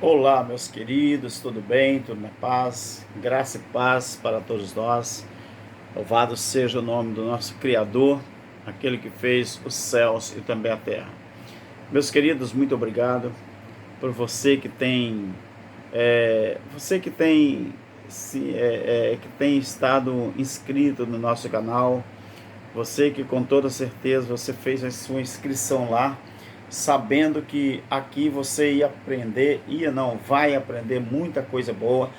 Olá, meus queridos, tudo bem? Tudo na paz? Graça e paz para todos nós. Louvado seja o nome do nosso Criador, aquele que fez os céus e também a terra. Meus queridos, muito obrigado por você que tem, que tem estado inscrito no nosso canal. Você que com toda certeza você fez a sua inscrição lá, sabendo que aqui você vai aprender muita coisa boa,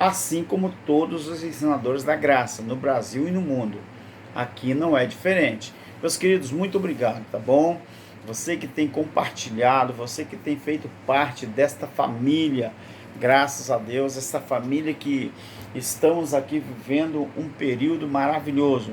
assim como todos os ensinadores da graça, no Brasil e no mundo. Aqui não é diferente. Meus queridos, muito obrigado, tá bom? Você que tem compartilhado, você que tem feito parte desta família, graças a Deus, essa família que estamos aqui vivendo um período maravilhoso,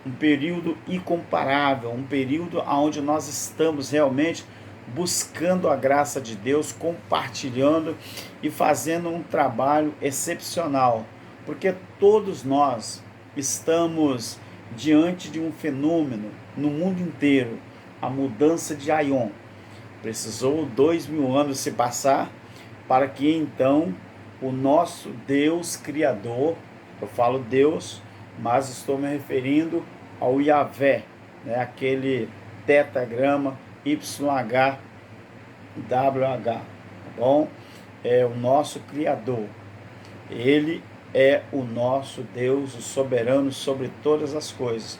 um período incomparável, um período onde nós estamos realmente buscando a graça de Deus, compartilhando e fazendo um trabalho excepcional, porque todos nós estamos diante de um fenômeno no mundo inteiro, a mudança de Aion. Precisou 2000 anos se passar para que então o nosso Deus Criador, eu falo Deus, mas estou me referindo ao Yahvé, né? Aquele tetagrama YHWH, tá bom? É o nosso Criador. Ele é o nosso Deus, o soberano sobre todas as coisas.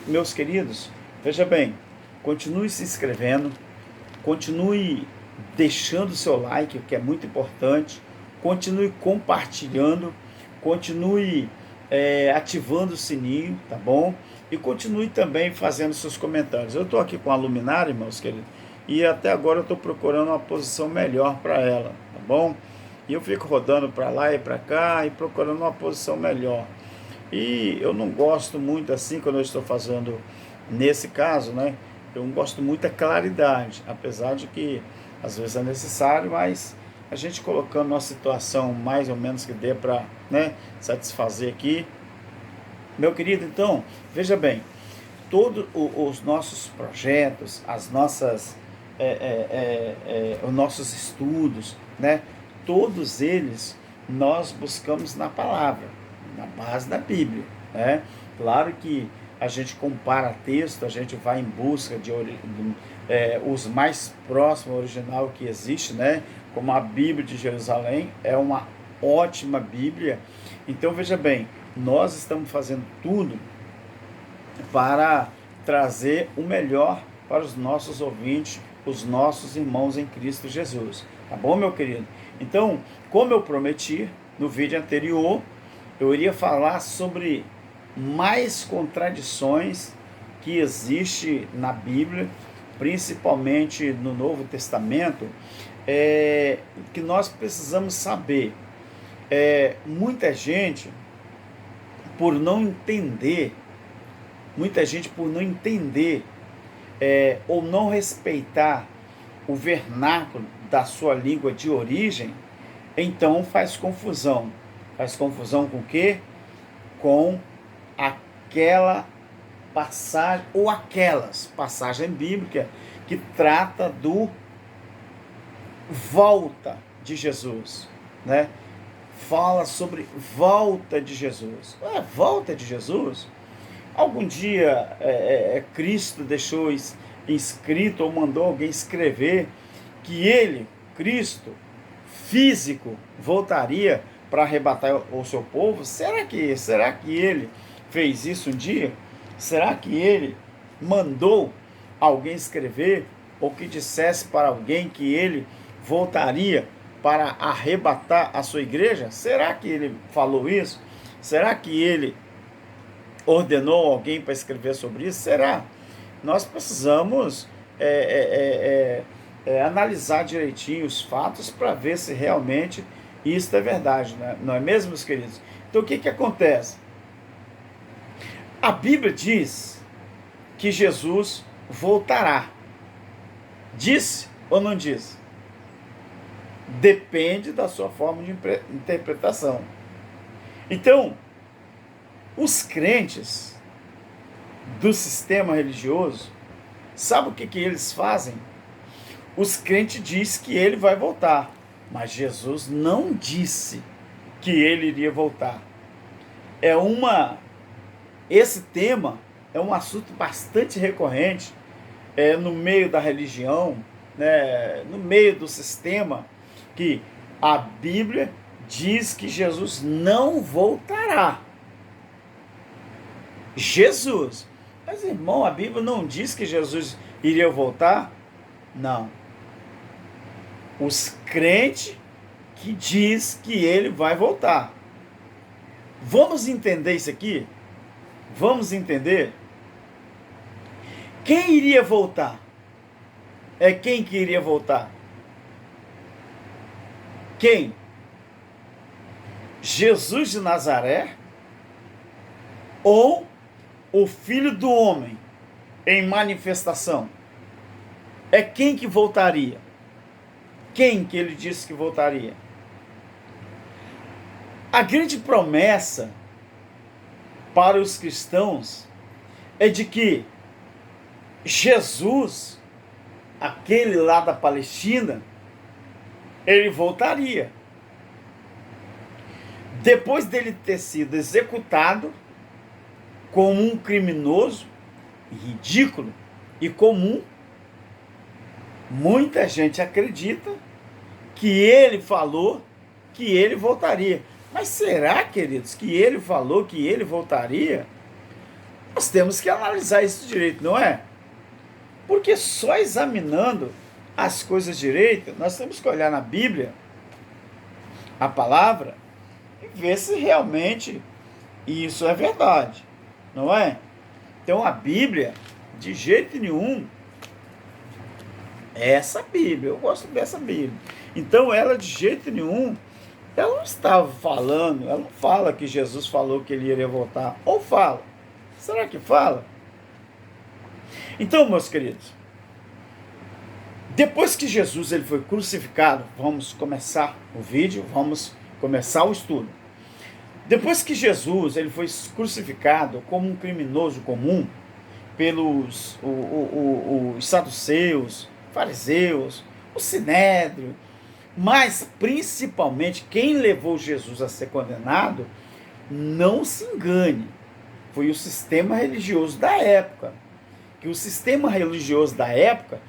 Meus queridos, veja bem, continue se inscrevendo, continue deixando seu like, que é muito importante, continue compartilhando, continue ativando o sininho, tá bom? E continue também fazendo seus comentários. Eu estou aqui com a luminária, meus queridos, e até agora eu estou procurando uma posição melhor para ela, tá bom? E eu fico rodando para lá e para cá e procurando uma posição melhor. E eu não gosto muito assim quando eu estou fazendo nesse caso, né? Eu não gosto muito da claridade, apesar de que às vezes é necessário, mas a gente colocando uma situação mais ou menos que dê para, né, satisfazer aqui. Meu querido, então, veja bem, todos os nossos projetos, as nossas, os nossos estudos, né, todos eles nós buscamos na palavra, na base da Bíblia, né? Claro que a gente compara texto, a gente vai em busca de os mais próximos ao original que existe, né? Como a Bíblia de Jerusalém é uma ótima Bíblia. Então veja bem, nós estamos fazendo tudo para trazer o melhor para os nossos ouvintes, os nossos irmãos em Cristo Jesus. Tá bom, meu querido? Então, como eu prometi no vídeo anterior, eu iria falar sobre mais contradições que existe na Bíblia, principalmente no Novo Testamento, que nós precisamos saber. Muita gente, por não entender, ou não respeitar o vernáculo da sua língua de origem, então faz confusão. Faz confusão com o quê? Com aquela passagem, ou aquelas passagens bíblicas que trata do volta de Jesus, né? Fala sobre volta de Jesus. Volta de Jesus? Algum dia Cristo deixou escrito ou mandou alguém escrever que ele, Cristo, físico, voltaria para arrebatar o seu povo? Será que ele fez isso um dia? Será que ele mandou alguém escrever ou que dissesse para alguém que ele voltaria para arrebatar a sua igreja? Será que ele falou isso? Será que ele ordenou alguém para escrever sobre isso? Será? Nós precisamos analisar direitinho os fatos para ver se realmente isso é verdade, né? Não é mesmo, meus queridos? Então o que acontece? A Bíblia diz que Jesus voltará. Disse ou não disse? Depende da sua forma de interpretação. Então, os crentes do sistema religioso, sabe o que eles fazem? Os crentes dizem que ele vai voltar. Mas Jesus não disse que ele iria voltar. Esse tema é um assunto bastante recorrente no meio da religião, né, no meio do sistema, que a Bíblia diz que Jesus não voltará. Jesus. Mas, irmão, a Bíblia não diz que Jesus iria voltar? Não. Os crentes que diz que ele vai voltar. Vamos entender isso aqui? Vamos entender? Quem iria voltar? Quem que iria voltar? Quem? Jesus de Nazaré ou o Filho do Homem em manifestação? Quem que voltaria? Quem que ele disse que voltaria? A grande promessa para os cristãos é de que Jesus, aquele lá da Palestina, ele voltaria. Depois dele ter sido executado como um criminoso, ridículo e comum, muita gente acredita que ele falou que ele voltaria. Mas será, queridos, que ele falou que ele voltaria? Nós temos que analisar isso direito, não é? Porque só examinando as coisas direito, nós temos que olhar na Bíblia, a palavra, e ver se realmente isso é verdade, não é? Então a Bíblia, de jeito nenhum, é essa Bíblia, eu gosto dessa Bíblia. Então ela, de jeito nenhum, ela não estava falando, ela não fala que Jesus falou que ele iria voltar. Ou fala? Será que fala? Então, meus queridos, depois que Jesus ele foi crucificado, vamos começar o vídeo, vamos começar o estudo. Depois que Jesus ele foi crucificado como um criminoso comum pelos os saduceus, fariseus, o sinédrio, mas principalmente quem levou Jesus a ser condenado, não se engane, foi o sistema religioso da época. Que o sistema religioso da época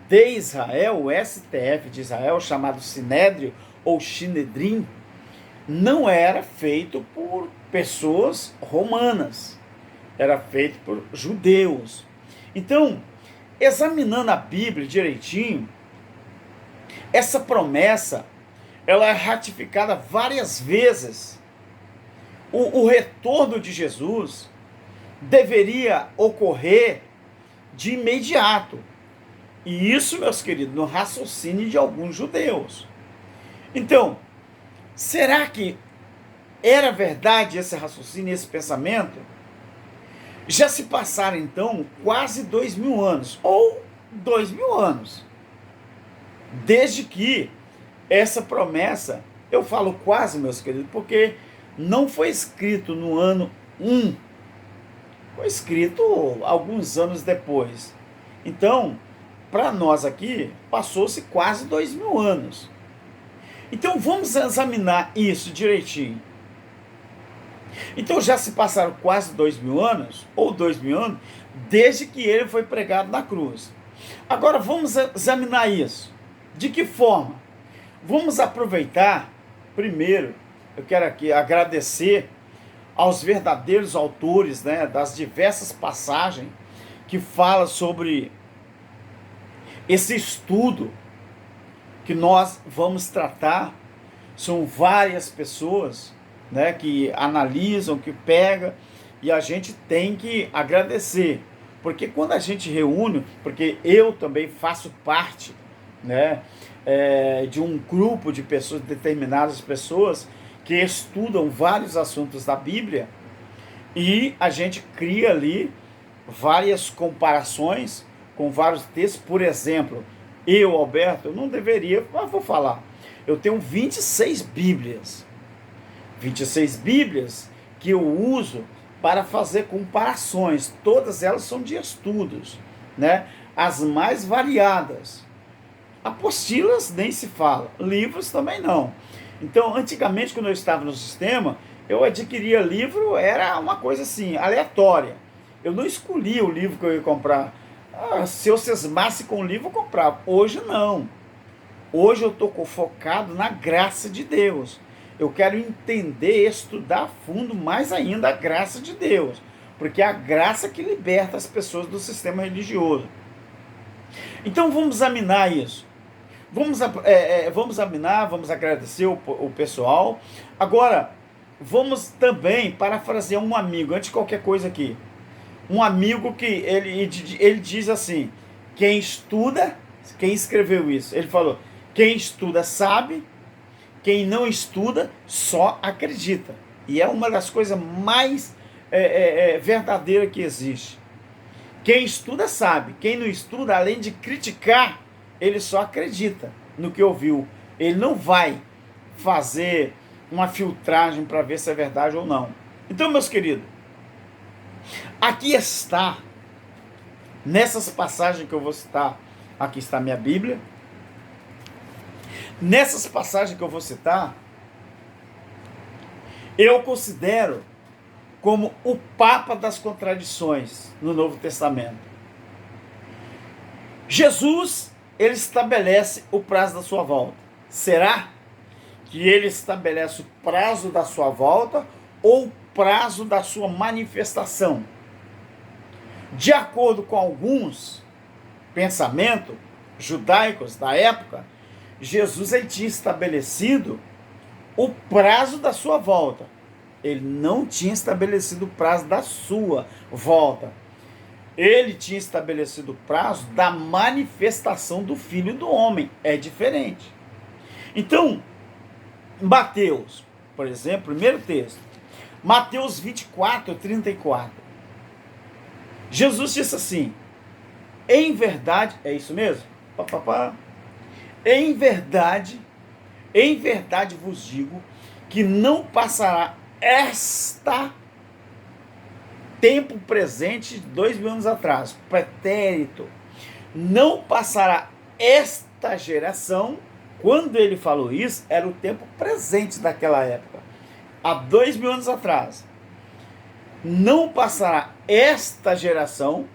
de Israel, o STF de Israel, chamado Sinédrio ou Sinedrim, não era feito por pessoas romanas, era feito por judeus. Então, examinando a Bíblia direitinho, essa promessa ela é ratificada várias vezes. O retorno de Jesus deveria ocorrer de imediato. E isso, meus queridos, no raciocínio de alguns judeus. Então, será que era verdade esse raciocínio, esse pensamento? Já se passaram, então, quase 2000 anos, ou 2000 anos, desde que essa promessa, eu falo quase, meus queridos, porque não foi escrito no ano 1, foi escrito alguns anos depois. Então, para nós aqui, passou-se quase 2000 anos. Então, vamos examinar isso direitinho. Então, já se passaram quase 2000 anos, ou 2000 anos, desde que ele foi pregado na cruz. Agora, vamos examinar isso. De que forma? Vamos aproveitar, primeiro, eu quero aqui agradecer aos verdadeiros autores, né, das diversas passagens que falam sobre esse estudo que nós vamos tratar. São várias pessoas, né, que analisam, que pegam, e a gente tem que agradecer, porque quando a gente reúne, porque eu também faço parte, né, de um grupo de pessoas, determinadas pessoas, que estudam vários assuntos da Bíblia, e a gente cria ali várias comparações com vários textos. Por exemplo, eu, Alberto, eu não deveria, mas vou falar, eu tenho 26 Bíblias, 26 Bíblias que eu uso para fazer comparações. Todas elas são de estudos, né? As mais variadas. Apostilas nem se fala, livros também não. Então, antigamente, quando eu estava no sistema, eu adquiria livro, era uma coisa assim, aleatória. Eu não escolhia o livro que eu ia comprar. Se eu cismasse com o livro, eu comprava. Hoje não. Hoje eu estou focado na graça de Deus. Eu quero entender, estudar a fundo mais ainda a graça de Deus. Porque é a graça que liberta as pessoas do sistema religioso. Então vamos examinar isso. Vamos examinar, vamos agradecer o pessoal. Agora, vamos também parafrasear um amigo, antes de qualquer coisa aqui. Um amigo que ele diz assim, quem estuda, quem escreveu isso? Ele falou, quem estuda sabe, quem não estuda só acredita. E é uma das coisas mais verdadeiras que existe. Quem estuda sabe, quem não estuda, além de criticar, ele só acredita no que ouviu. Ele não vai fazer uma filtragem para ver se é verdade ou não. Então, meus queridos, aqui está, nessas passagens que eu vou citar, aqui está a minha Bíblia. Nessas passagens que eu vou citar, eu considero como o Papa das contradições no Novo Testamento. Jesus, ele estabelece o prazo da sua volta. Será que ele estabelece o prazo da sua volta ou o prazo da sua manifestação? De acordo com alguns pensamentos judaicos da época, Jesus ele tinha estabelecido o prazo da sua volta. Ele não tinha estabelecido o prazo da sua volta. Ele tinha estabelecido o prazo da manifestação do Filho do Homem. É diferente. Então, Mateus, por exemplo, primeiro texto, Mateus 24, 34. Jesus disse assim, em verdade, é isso mesmo? Em verdade vos digo que não passará tempo presente de 2000 anos atrás, pretérito, não passará esta geração. Quando ele falou isso, era o tempo presente daquela época, há 2000 anos atrás. Não passará esta geração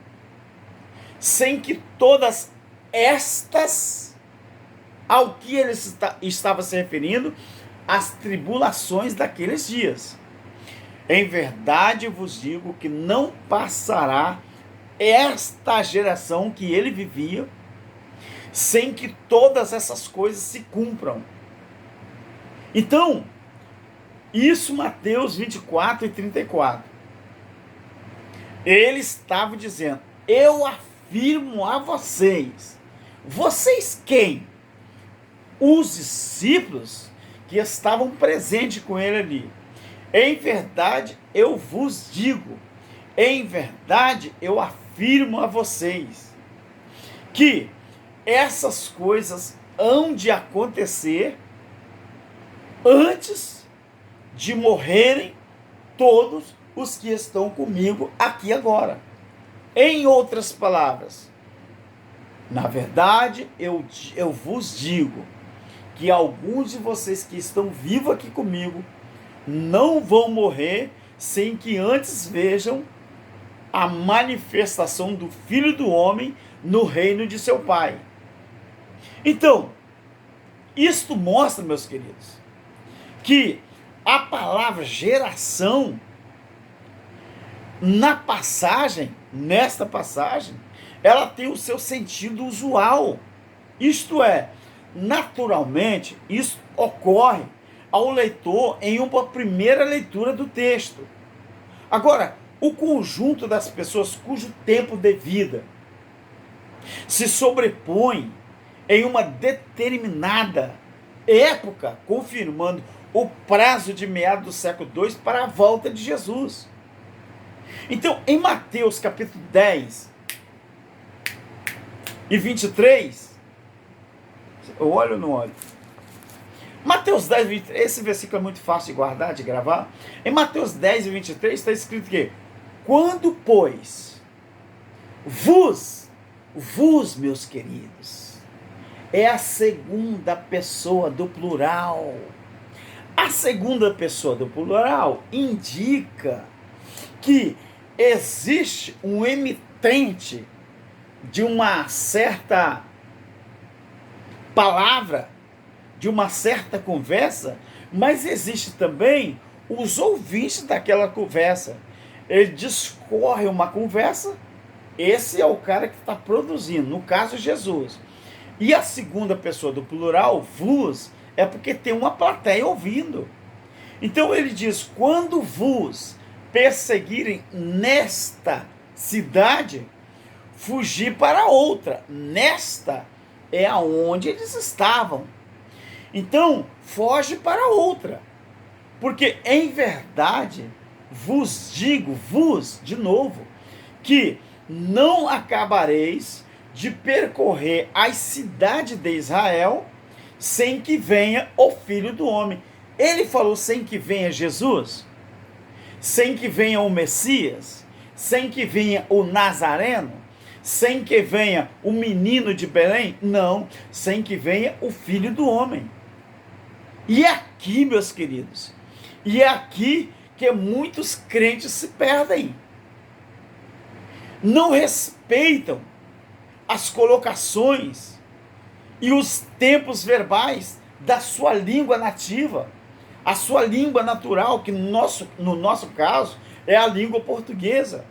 sem que todas estas, ao que ele estava se referindo, as tribulações daqueles dias. Em verdade vos digo que não passará esta geração que ele vivia sem que todas essas coisas se cumpram. Então, isso Mateus 24 e 34. Ele estava dizendo, eu afirmo a vocês. Vocês quem? Os discípulos que estavam presentes com ele ali. Em verdade, eu vos digo, em verdade, eu afirmo a vocês, que essas coisas hão de acontecer antes de morrerem todos os que estão comigo aqui agora. Em outras palavras, na verdade, eu vos digo que alguns de vocês que estão vivos aqui comigo não vão morrer sem que antes vejam a manifestação do Filho do Homem no reino de seu Pai. Então, isto mostra, meus queridos, que a palavra geração, nesta passagem, ela tem o seu sentido usual. Isto é, naturalmente, isso ocorre ao leitor em uma primeira leitura do texto. Agora, o conjunto das pessoas cujo tempo de vida se sobrepõe em uma determinada época, confirmando o prazo de meados do século II para a volta de Jesus. Então, em Mateus capítulo 10 e 23, eu olho ou não olho? Mateus 10 e 23, esse versículo é muito fácil de guardar, de gravar. Em Mateus 10 e 23 está escrito que quando, pois, vos, meus queridos, é a segunda pessoa do plural. A segunda pessoa do plural indica que existe um emitente de uma certa palavra, de uma certa conversa, mas existe também os ouvintes daquela conversa. Ele discorre uma conversa, esse é o cara que está produzindo, no caso Jesus. E a segunda pessoa do plural, vos, é porque tem uma plateia ouvindo. Então ele diz, quando vos perseguirem nesta cidade, fugir para outra. Nesta é aonde eles estavam. Então, foge para outra. Porque, em verdade, vos digo, vos, de novo, que não acabareis de percorrer as cidades de Israel sem que venha o Filho do Homem. Ele falou sem que venha Jesus, sem que venha o Messias, sem que venha o Nazareno, sem que venha o menino de Belém, não, sem que venha o Filho do Homem. E é aqui, meus queridos, e é aqui que muitos crentes se perdem. Não respeitam as colocações e os tempos verbais da sua língua nativa, a sua língua natural, que no nosso caso é a língua portuguesa.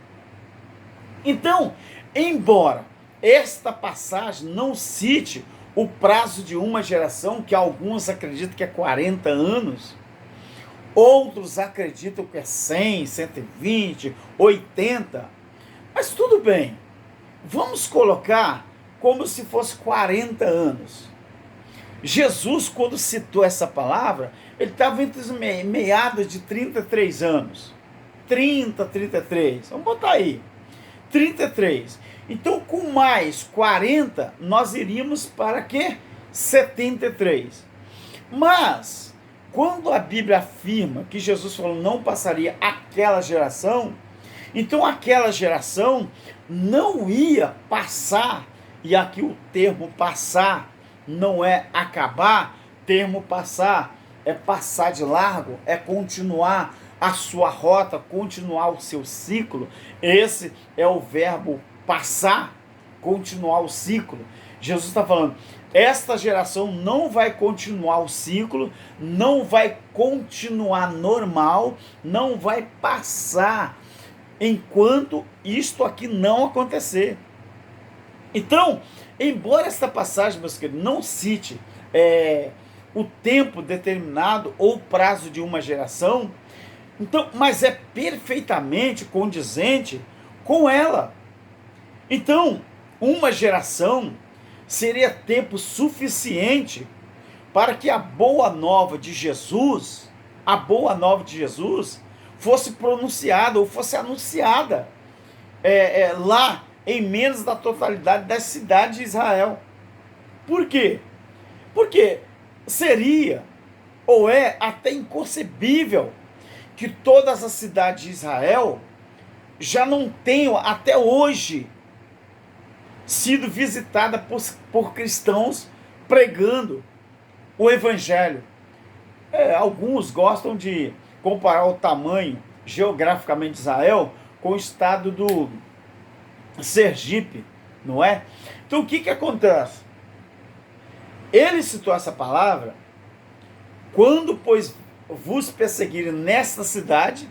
Então, embora esta passagem não cite o prazo de uma geração, que alguns acreditam que é 40 anos, outros acreditam que é 100, 120, 80, mas tudo bem, vamos colocar como se fosse 40 anos. Jesus, quando citou essa palavra, ele estava entre os meados de 33 anos. 30, 33, vamos botar aí. 33. Então, com mais 40, nós iríamos para quê? 73. Mas, quando a Bíblia afirma que Jesus falou não passaria aquela geração, então aquela geração não ia passar, e aqui o termo passar não é acabar, termo passar é passar de largo, é continuar a sua rota, continuar o seu ciclo. Esse é o verbo passar, continuar o ciclo. Jesus está falando, esta geração não vai continuar o ciclo, não vai continuar normal, não vai passar enquanto isto aqui não acontecer. Então, embora esta passagem, meus queridos, não cite o tempo determinado ou prazo de uma geração, então, mas é perfeitamente condizente com ela. Então, uma geração seria tempo suficiente para que a boa nova de Jesus, fosse pronunciada ou fosse anunciada lá em menos da totalidade das cidades de Israel. Por quê? Porque seria ou é até inconcebível que todas as cidades de Israel já não tenham até hoje sido visitadas por cristãos pregando o evangelho. Alguns gostam de comparar o tamanho geograficamente de Israel com o estado do Sergipe, não é? Então o que acontece? Ele citou essa palavra quando, pois, vos perseguirem nesta cidade,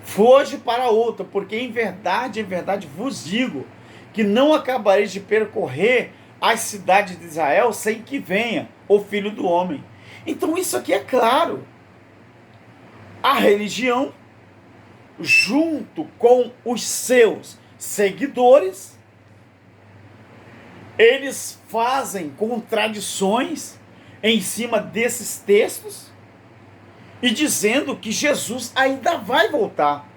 foge para outra, porque em verdade vos digo, que não acabareis de percorrer as cidades de Israel sem que venha o Filho do Homem. Então isso aqui é claro. A religião, junto com os seus seguidores, eles fazem contradições em cima desses textos e dizendo que Jesus ainda vai voltar.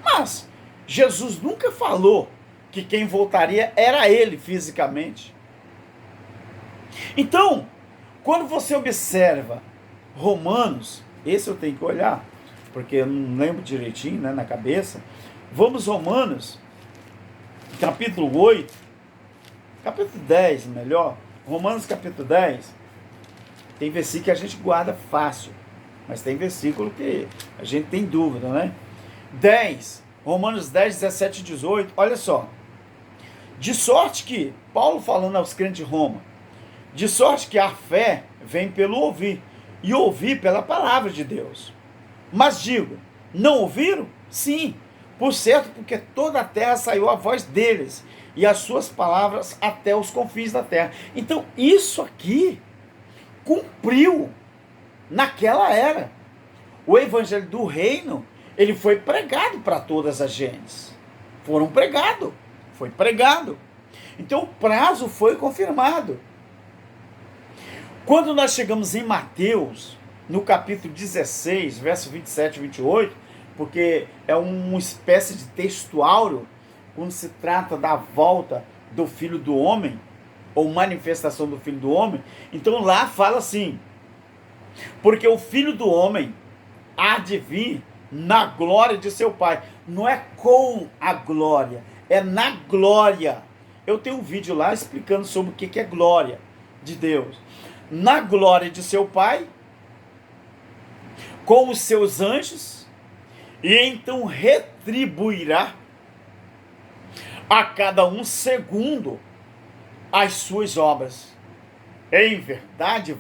Mas Jesus nunca falou que quem voltaria era ele fisicamente. Então, quando você observa Romanos, esse eu tenho que olhar, porque eu não lembro direitinho, né, na cabeça. Vamos Romanos, capítulo 8, Capítulo 10, melhor. Romanos capítulo 10. Tem versículo que a gente guarda fácil. Mas tem versículo que a gente tem dúvida, né? 10. Romanos 10, 17 e 18. Olha só. De sorte que, Paulo falando aos crentes de Roma, de sorte que a fé vem pelo ouvir, e ouvir pela palavra de Deus. Mas digo, não ouviram? Sim, por certo, porque toda a terra saiu a voz deles, e as suas palavras até os confins da terra. Então, isso aqui cumpriu naquela era. O evangelho do reino, ele foi pregado para todas as gentes. Foi pregado. Então, o prazo foi confirmado. Quando nós chegamos em Mateus, no capítulo 16, verso 27 e 28, porque é uma espécie de texto áureo, quando se trata da volta do Filho do Homem, ou manifestação do Filho do Homem, então lá fala assim, porque o Filho do Homem há de vir na glória de seu Pai. Não é com a glória, é na glória. Eu tenho um vídeo lá explicando sobre o que é glória de Deus. Na glória de seu Pai, com os seus anjos, e então retribuirá a cada um segundo as suas obras. Em verdade,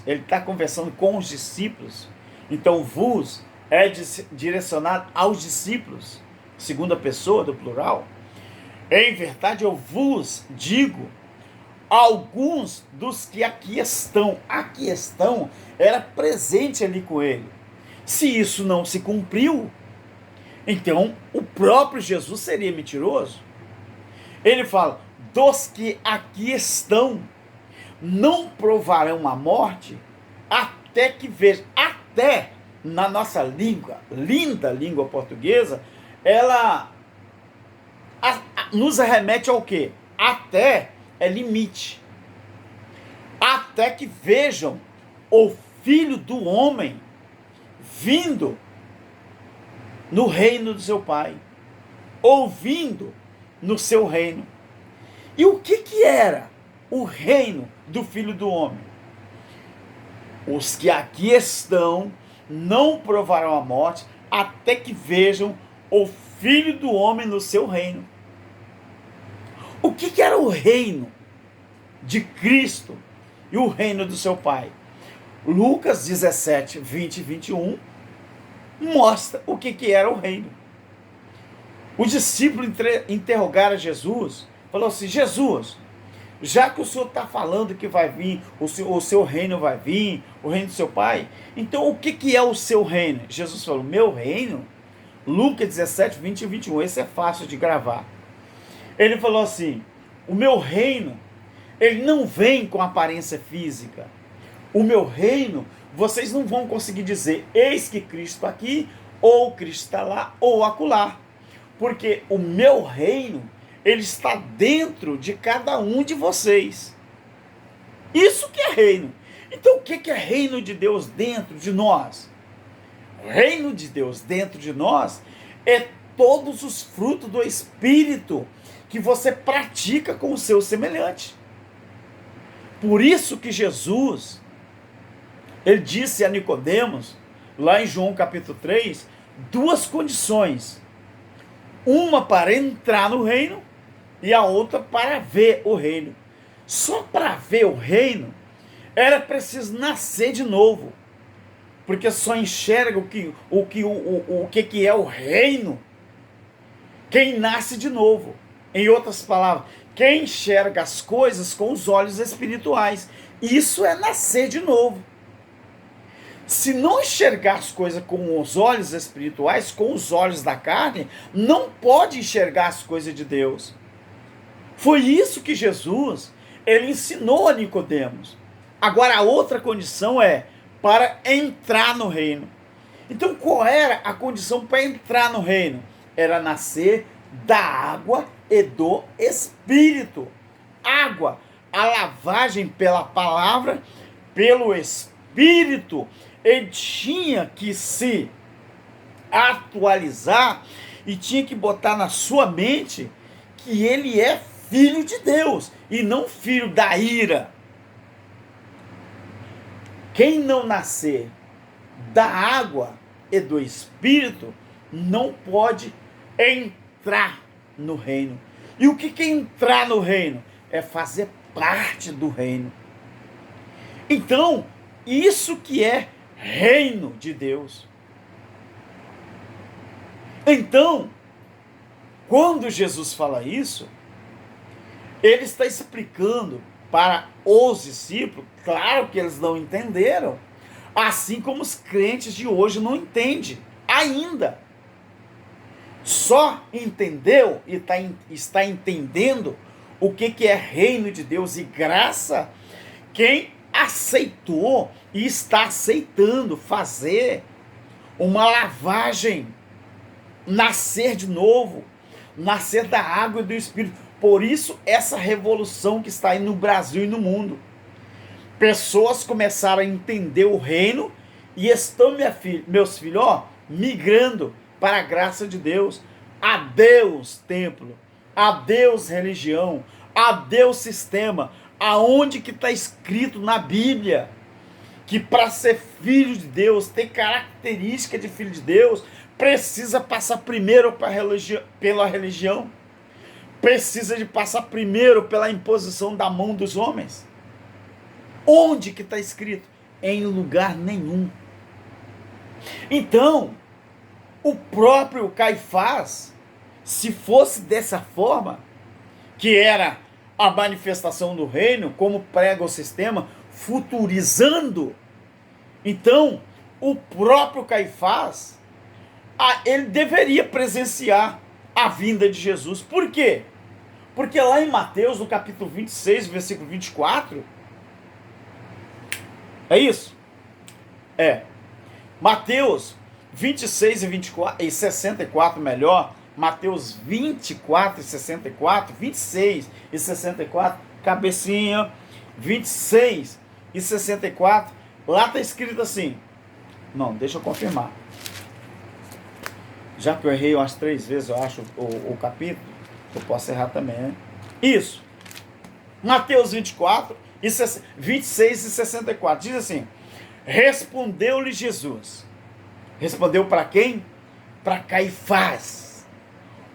ele está conversando com os discípulos, então vos é direcionado aos discípulos, segunda pessoa do plural. Em verdade, eu vos digo, alguns dos que aqui estão era presente ali com ele. Se isso não se cumpriu, então o próprio Jesus seria mentiroso. Ele fala, dos que aqui estão, não provarão a morte, até que vejam. Até, na nossa língua, linda língua portuguesa, ela nos remete ao quê? Até é limite. Até que vejam o Filho do Homem vindo no reino do seu Pai, ouvindo no seu reino. E o que era o reino do Filho do Homem? Os que aqui estão não provarão a morte até que vejam o Filho do Homem no seu reino. O que era o reino de Cristo e o reino do seu Pai? Lucas 17, 20 e 21 mostra o que era o reino. Os discípulos interrogaram Jesus, falou assim, Jesus, já que o Senhor está falando que vai vir, o seu reino vai vir, o reino do seu Pai, então o que é o seu reino? Jesus falou, meu reino? Lucas 17, 20 e 21, esse é fácil de gravar. Ele falou assim, o meu reino, ele não vem com aparência física. O meu reino, vocês não vão conseguir dizer, eis que Cristo está aqui, ou Cristo está lá, ou acolá. Porque o meu reino, ele está dentro de cada um de vocês. Isso que é reino. Então o que é reino de Deus dentro de nós? O reino de Deus dentro de nós é todos os frutos do Espírito que você pratica com o seu semelhante. Por isso que Jesus, ele disse a Nicodemos, lá em João capítulo 3, duas condições. Uma para entrar no reino e a outra para ver o reino. Só para ver o reino era preciso nascer de novo. Porque só enxerga o que é o reino quem nasce de novo. Em outras palavras, quem enxerga as coisas com os olhos espirituais. Isso é nascer de novo. Se não enxergar as coisas com os olhos espirituais, com os olhos da carne, não pode enxergar as coisas de Deus. Foi isso que Jesus, ele ensinou a Nicodemos. Agora a outra condição é para entrar no reino. Então qual era a condição para entrar no reino? Era nascer da água e do Espírito. Água, a lavagem pela palavra, pelo Espírito. Ele tinha que se atualizar e tinha que botar na sua mente que ele é filho de Deus e não filho da ira. Quem não nascer da água e do Espírito não pode entrar no reino. E o que é entrar no reino? É fazer parte do reino. Então, isso que é reino de Deus. Então, quando Jesus fala isso, ele está explicando para os discípulos, claro que eles não entenderam, assim como os crentes de hoje não entendem ainda. Só entendeu e está entendendo o que é reino de Deus e graça quem aceitou e está aceitando fazer uma lavagem, nascer de novo, nascer da água e do Espírito. Por isso, essa revolução que está aí no Brasil e no mundo. Pessoas começaram a entender o reino e estão, meus filhos, migrando para a graça de Deus. Adeus templo, adeus religião, adeus sistema. Aonde que está escrito na Bíblia que para ser filho de Deus, ter característica de filho de Deus, precisa passar primeiro pela religião, precisa de passar primeiro pela imposição da mão dos homens. Onde que está escrito? Em lugar nenhum. Então, o próprio Caifás, se fosse dessa forma, que era a manifestação do reino, como prega o sistema, futurizando, então, o próprio Caifás, ele deveria presenciar a vinda de Jesus. Por quê? Porque lá em Mateus, no capítulo 26, versículo 24, é isso? Mateus 26 e 64, melhor, Mateus 24 e 64, 26 e 64, cabecinha, 26 e 64, lá está escrito assim, não, deixa eu confirmar, já que eu errei umas 3 vezes, eu acho, o capítulo, eu posso errar também, né? Isso, Mateus 24, 26 e 64, diz assim, respondeu-lhe Jesus, respondeu para quem? Para Caifás.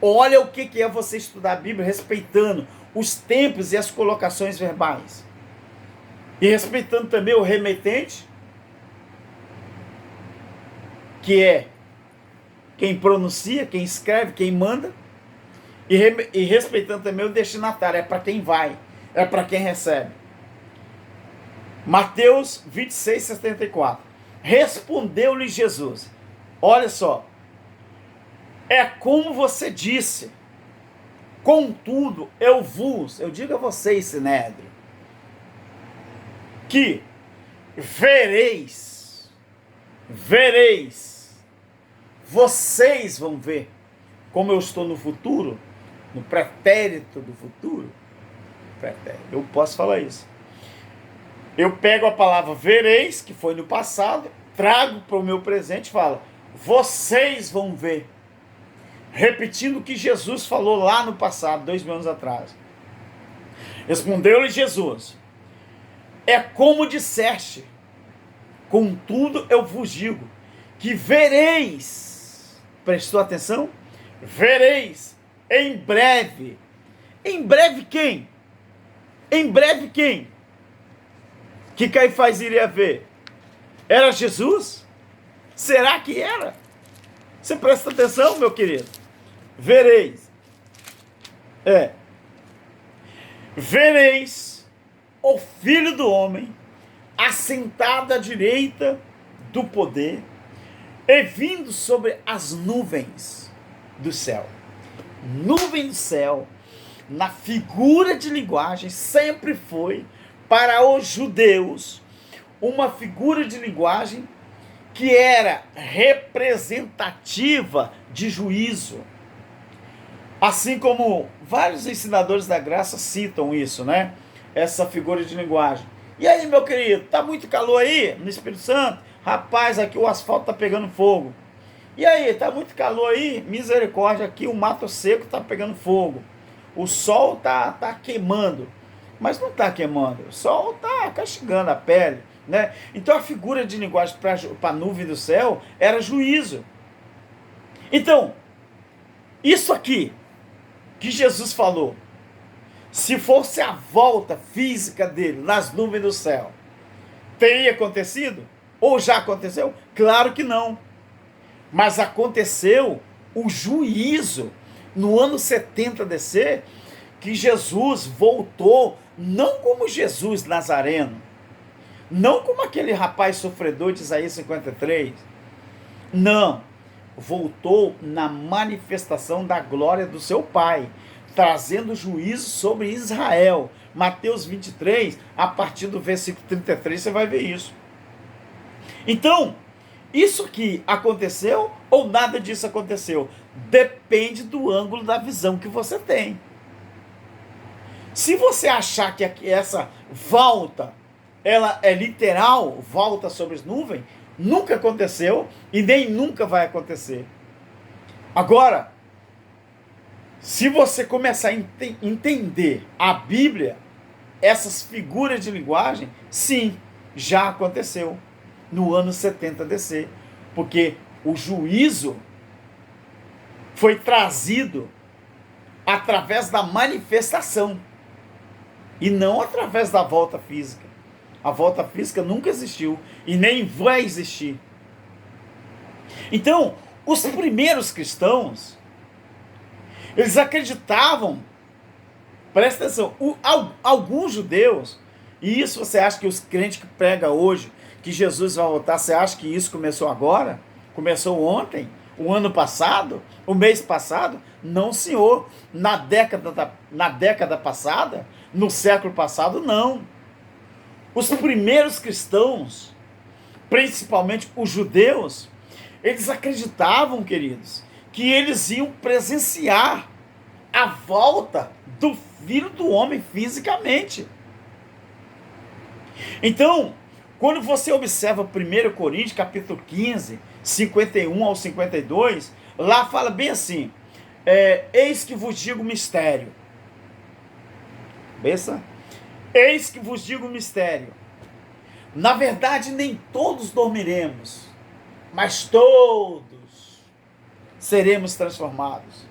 Olha o que é você estudar a Bíblia respeitando os tempos e as colocações verbais. E respeitando também o remetente, que é quem pronuncia, quem escreve, quem manda. E respeitando também o destinatário, é para quem vai, é para quem recebe. Mateus 26, 74. Respondeu-lhe Jesus. Olha só. É como você disse. Contudo, eu digo a vocês, Sinédrio, que vereis, vocês vão ver, como eu estou no futuro, no pretérito do futuro, eu posso falar isso. Eu pego a palavra vereis, que foi no passado, trago para o meu presente e falo, vocês vão ver. Repetindo o que Jesus falou lá no passado, 2000 anos atrás. Respondeu-lhe Jesus, é como disseste, contudo eu vos digo, que vereis, prestou atenção? Vereis, em breve quem? Em breve quem? Que Caifás iria ver? Era Jesus? Será que era? Você presta atenção, meu querido? Vereis. Vereis o Filho do Homem assentado à direita do poder e vindo sobre as nuvens do céu. Nuvem do céu, na figura de linguagem, sempre foi para os judeus uma figura de linguagem que era representativa de juízo. Assim como vários ensinadores da graça citam isso, né? Essa figura de linguagem. E aí, meu querido, tá muito calor aí no Espírito Santo? Rapaz, aqui o asfalto tá pegando fogo. E aí, tá muito calor aí? Misericórdia, aqui o mato seco tá pegando fogo. O sol tá queimando. mas não está queimando, o sol está castigando a pele, né? Então a figura de linguagem para a nuvem do céu era juízo. Então, isso aqui que Jesus falou, se fosse a volta física dele nas nuvens do céu, teria acontecido? Ou já aconteceu? Claro que não. Mas aconteceu o juízo no ano 70 DC, que Jesus voltou, não como Jesus Nazareno, não como aquele rapaz sofredor de Isaías 53, não, voltou na manifestação da glória do seu Pai, trazendo juízo sobre Israel. Mateus 23, a partir do versículo 33, você vai ver isso. Então, isso que aconteceu ou nada disso aconteceu? Depende do ângulo da visão que você tem. Se você achar que essa volta, ela é literal, volta sobre as nuvens, nunca aconteceu e nem nunca vai acontecer. Agora, se você começar a entender a Bíblia, essas figuras de linguagem, sim, já aconteceu no ano 70 DC, porque o juízo foi trazido através da manifestação e não através da volta física. A volta física nunca existiu e nem vai existir. Então, os primeiros cristãos, eles acreditavam, presta atenção, alguns judeus, e isso você acha que os crentes que pregam hoje, que Jesus vai voltar, você acha que isso começou agora? Começou ontem? O ano passado? O mês passado? Não, senhor. Na década passada? No século passado? Não. Os primeiros cristãos, principalmente os judeus, eles acreditavam, queridos, que eles iam presenciar a volta do Filho do Homem fisicamente. Então, quando você observa 1 Coríntios, capítulo 15, 51 ao 52, lá fala bem assim, eis que vos digo mistério. Pensa? Eis que vos digo mistério. Na verdade, nem todos dormiremos, mas todos seremos transformados.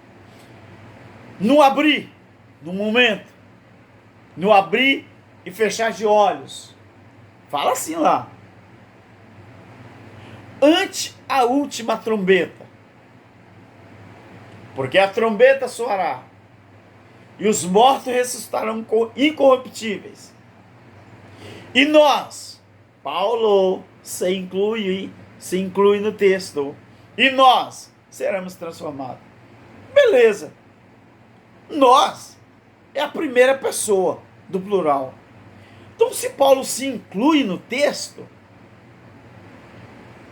No abrir, no momento, no abrir e fechar de olhos. Fala assim lá. Ante a última trombeta. Porque a trombeta soará. E os mortos ressuscitarão incorruptíveis. E nós, Paulo se inclui no texto. E nós seremos transformados. Beleza. Nós é a primeira pessoa do plural. Então, se Paulo se inclui no texto,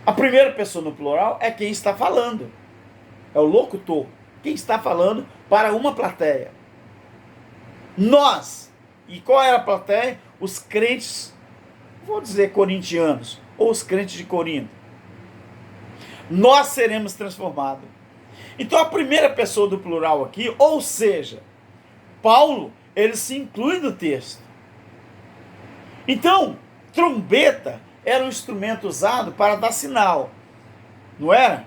a primeira pessoa no plural é quem está falando. É o locutor. Quem está falando para uma plateia. Nós. E qual era a plateia? Os crentes, vou dizer corintianos, ou os crentes de Corinto. Nós seremos transformados. Então, a primeira pessoa do plural aqui, ou seja, Paulo, ele se inclui no texto. Então, trombeta era um instrumento usado para dar sinal, não era?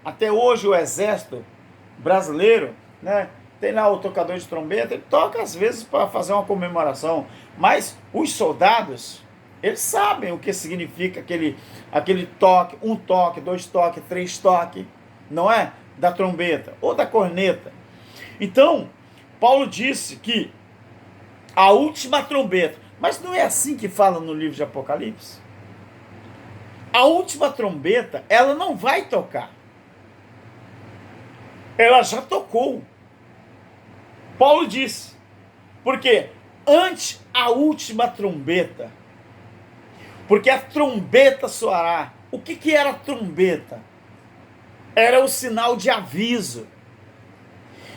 Até hoje o exército brasileiro, né, tem lá o tocador de trombeta, ele toca às vezes para fazer uma comemoração, mas os soldados, eles sabem o que significa aquele toque, 1 toque, 2 toques, 3 toques, não é? Da trombeta ou da corneta. Então, Paulo disse que a última trombeta, mas não é assim que fala no livro de Apocalipse? A última trombeta, ela não vai tocar. Ela já tocou. Paulo disse, porque ante a última trombeta, porque a trombeta soará. O que era a trombeta? Era o sinal de aviso.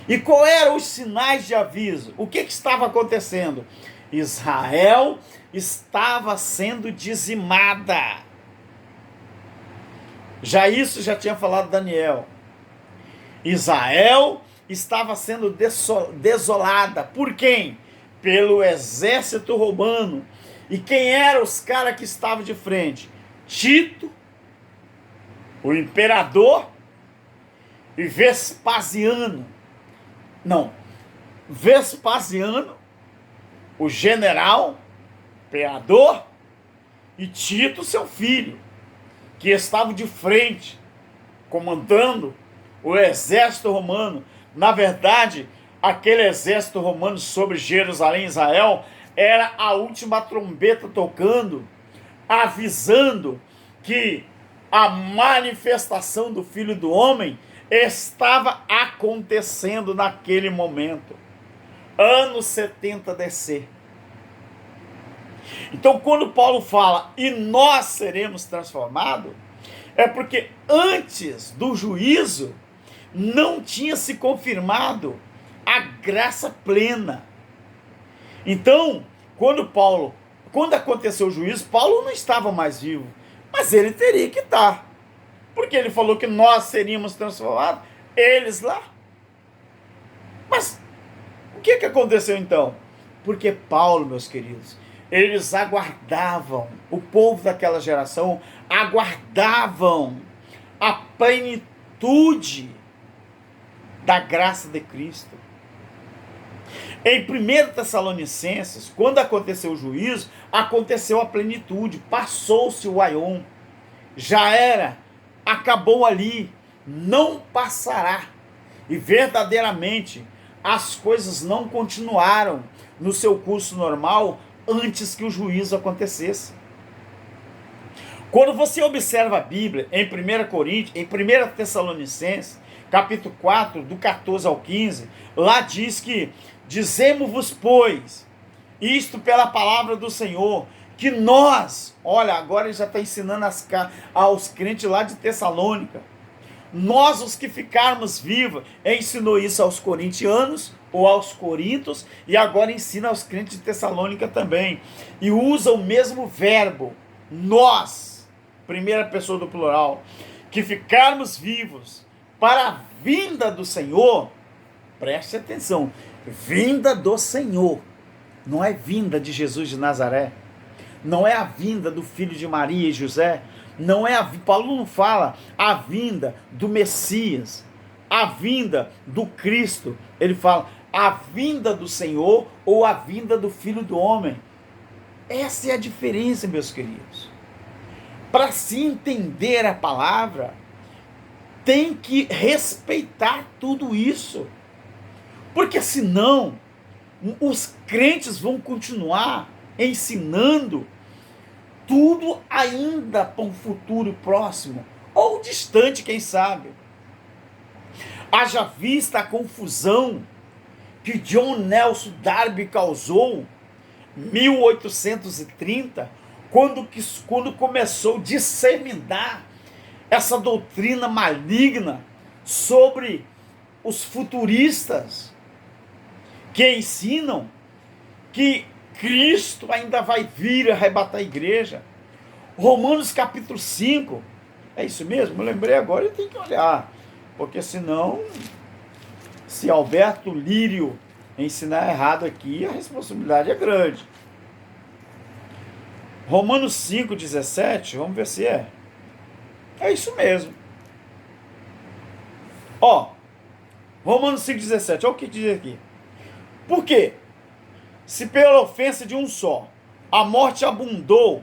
E qual eram os sinais de aviso? O que estava acontecendo? Israel estava sendo dizimada. Já tinha falado Daniel. Israel estava sendo desolada. Por quem? pelo exército romano. E quem eram os caras que estavam de frente? Tito, o imperador, e Vespasiano. Não, Vespasiano, o general, imperador, e Tito, seu filho, que estavam de frente, comandando o exército romano. Na verdade, aquele exército romano sobre Jerusalém e Israel era a última trombeta tocando, avisando que a manifestação do Filho do Homem estava acontecendo naquele momento. Ano 70 DC. Então, quando Paulo fala, e nós seremos transformados, é porque antes do juízo não tinha se confirmado a graça plena. Então, quando aconteceu o juízo, Paulo não estava mais vivo, mas ele teria que estar, porque ele falou que nós seríamos transformados, eles lá. Mas o que aconteceu então? Porque Paulo, meus queridos, eles aguardavam, o povo daquela geração aguardavam a plenitude da graça de Cristo. Em 1 Tessalonicenses, quando aconteceu o juízo, aconteceu a plenitude, passou-se o aion, já era, acabou ali, não passará. E verdadeiramente as coisas não continuaram no seu curso normal antes que o juízo acontecesse. Quando você observa a Bíblia em 1 Coríntios, em 1 Tessalonicenses, capítulo 4, do 14 ao 15, lá diz que dizemos-vos, pois, isto pela palavra do Senhor, que nós, olha, agora ele já está ensinando aos crentes lá de Tessalônica, nós os que ficarmos vivos, ensinou isso aos corintianos ou aos coríntios, e agora ensina aos crentes de Tessalônica também, e usa o mesmo verbo, nós, primeira pessoa do plural, que ficarmos vivos para a vinda do Senhor. Preste atenção, vinda do Senhor, não é vinda de Jesus de Nazaré, não é a vinda do filho de Maria e José, não é Paulo não fala a vinda do Messias, a vinda do Cristo, ele fala a vinda do Senhor ou a vinda do Filho do Homem. Essa é a diferença, meus queridos. Para se entender a palavra, tem que respeitar tudo isso, porque senão os crentes vão continuar ensinando tudo ainda para um futuro próximo, ou distante, quem sabe. Haja vista a confusão que John Nelson Darby causou em 1830, quando começou a disseminar essa doutrina maligna sobre os futuristas, que ensinam que Cristo ainda vai vir arrebatar a igreja. Romanos capítulo 5, é isso mesmo? Eu lembrei agora, eu tenho que olhar, porque senão, se Alberto Lírio ensinar errado aqui, a responsabilidade é grande. Romanos 5,17, vamos ver se é. É isso mesmo. Romanos 5,17, olha o que diz aqui. Por quê? Se pela ofensa de um só a morte abundou,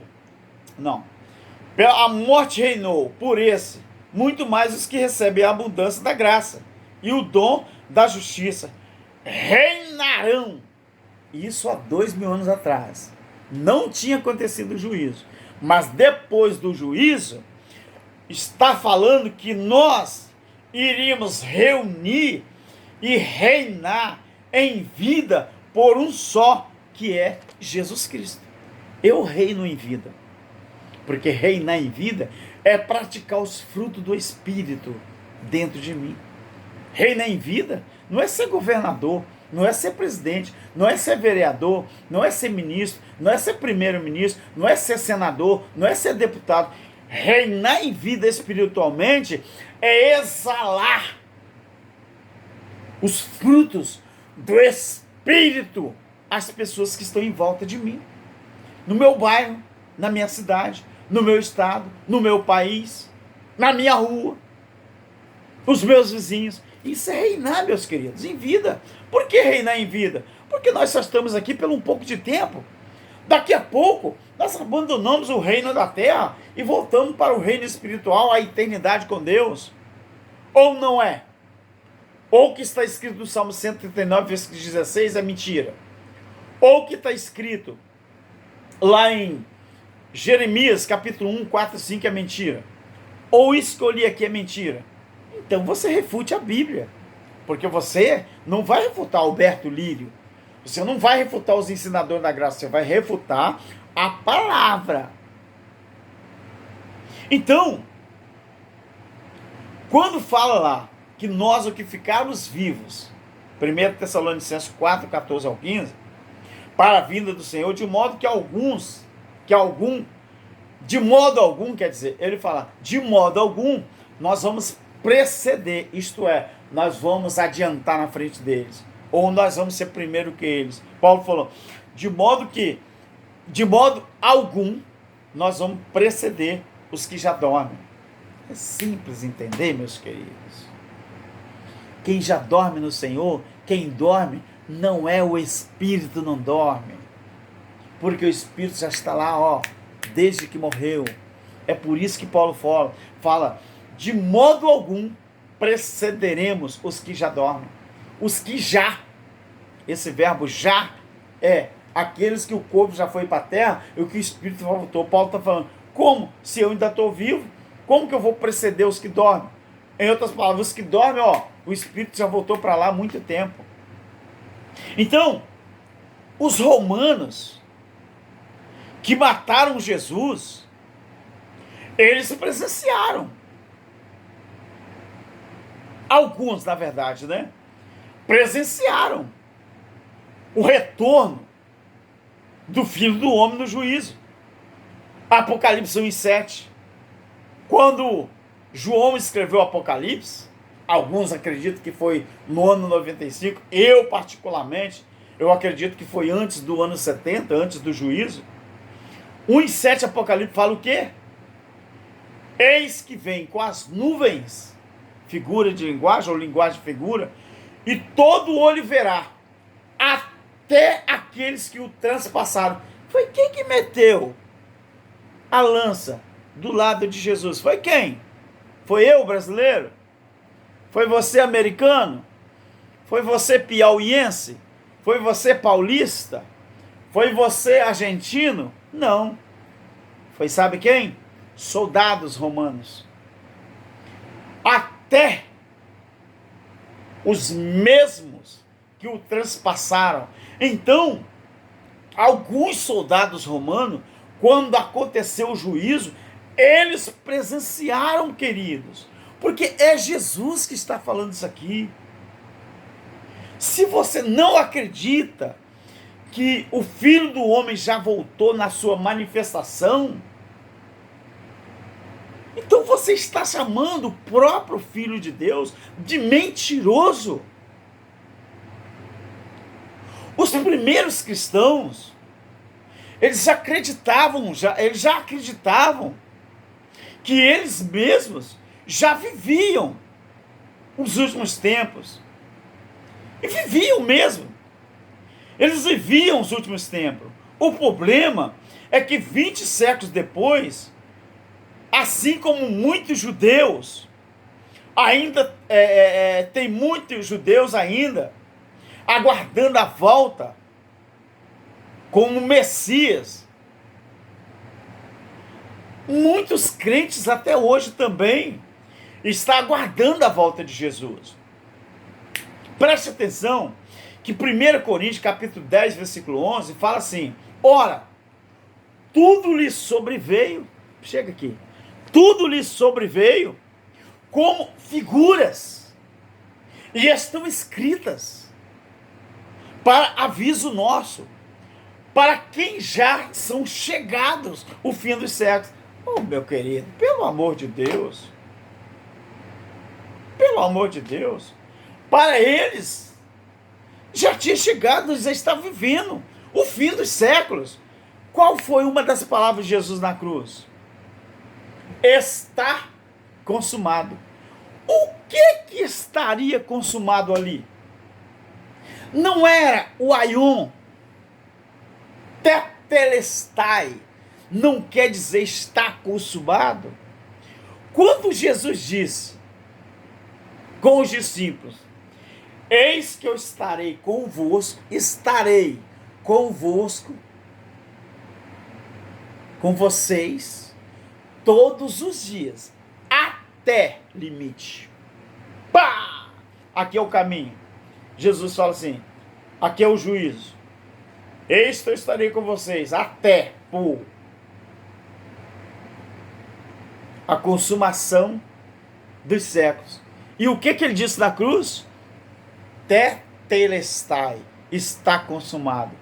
a morte reinou por esse, muito mais os que recebem a abundância da graça e o dom da justiça reinarão. Isso há 2000 anos atrás. Não tinha acontecido o juízo, mas depois do juízo, está falando que nós iríamos reunir e reinar em vida por um só, que é Jesus Cristo. Eu reino em vida, porque reinar em vida é praticar os frutos do Espírito dentro de mim. Reinar em vida não é ser governador, não é ser presidente, não é ser vereador, não é ser ministro, não é ser primeiro-ministro, não é ser senador, não é ser deputado. Reinar em vida espiritualmente é exalar os frutos do Espírito as pessoas que estão em volta de mim, no meu bairro, na minha cidade, no meu estado, no meu país, na minha rua, os meus vizinhos. Isso é reinar, meus queridos, em vida. Por que reinar em vida? Porque nós só estamos aqui por um pouco de tempo. Daqui a pouco, nós abandonamos o reino da terra e voltamos para o reino espiritual, a eternidade com Deus. Ou não é? Ou o que está escrito no Salmo 139, versículo 16 é mentira. Ou o que está escrito lá em Jeremias, capítulo 1, 4 e 5 é mentira. Ou isso que eu li aqui é mentira. Então você refute a Bíblia. Porque você não vai refutar Alberto Lírio. Você não vai refutar os ensinadores da graça. Você vai refutar a palavra. Então, quando fala lá que nós, o que ficarmos vivos, 1 Tessalonicenses 4, 14 ao 15, para a vinda do Senhor, de modo que de modo algum, quer dizer, ele fala, de modo algum, nós vamos preceder, isto é, nós vamos adiantar na frente deles, ou nós vamos ser primeiro que eles. Paulo falou, de modo algum, nós vamos preceder os que já dormem. É simples entender, meus queridos. Quem já dorme no Senhor, quem dorme, não é o Espírito, não dorme. Porque o Espírito já está lá, desde que morreu. É por isso que Paulo fala, de modo algum precederemos os que já dormem. Os que já, esse verbo já, é aqueles que o corpo já foi para a terra e o que o Espírito voltou. Paulo está falando, como? Se eu ainda estou vivo, como que eu vou preceder os que dormem? Em outras palavras, os que dormem, o Espírito já voltou para lá há muito tempo. Então, os romanos que mataram Jesus, eles presenciaram. Alguns, na verdade, né? Presenciaram o retorno do Filho do Homem no juízo. Apocalipse 1:7. Quando João escreveu o Apocalipse, alguns acreditam que foi no ano 95, eu particularmente, eu acredito que foi antes do ano 70, antes do juízo. 1:7 Apocalipse fala o quê? Eis que vem com as nuvens, figura de linguagem ou linguagem de figura, e todo olho verá, até aqueles que o transpassaram. Foi quem que meteu a lança do lado de Jesus? Foi quem? Foi eu, brasileiro? Foi você, americano? Foi você, piauiense? Foi você, paulista? Foi você, argentino? Não. Foi, sabe quem? Soldados romanos. Até os mesmos que o transpassaram. Então, alguns soldados romanos, quando aconteceu o juízo, eles presenciaram, queridos, porque é Jesus que está falando isso aqui. Se você não acredita que o Filho do Homem já voltou na sua manifestação, então você está chamando o próprio Filho de Deus de mentiroso. Os primeiros cristãos, eles já acreditavam que eles mesmos já viviam os últimos tempos. E viviam mesmo. Eles viviam os últimos tempos. O problema é que 20 séculos depois, assim como muitos judeus, ainda tem muitos judeus ainda aguardando a volta como Messias. Muitos crentes até hoje também estão aguardando a volta de Jesus. Preste atenção que 1 Coríntios capítulo 10, versículo 11, fala assim, ora, tudo lhe sobreveio, chega aqui, tudo lhe sobreveio como figuras, e estão escritas para aviso nosso, para quem já são chegados o fim dos séculos. Oh, meu querido, pelo amor de Deus, para eles Já tinha chegado, já estava vivendo o fim dos séculos. Qual foi uma das palavras de Jesus na cruz? Está consumado. O que estaria consumado ali? Não era o aion, tetelestai, não quer dizer está consumado. Quando Jesus disse com os discípulos, eis que eu estarei convosco, com vocês, todos os dias, até limite. Pá! Aqui é o caminho. Jesus fala assim, aqui é o juízo. Eis que eu estarei com vocês, até a consumação dos séculos. E o que ele disse na cruz? Tetelestai, está consumado.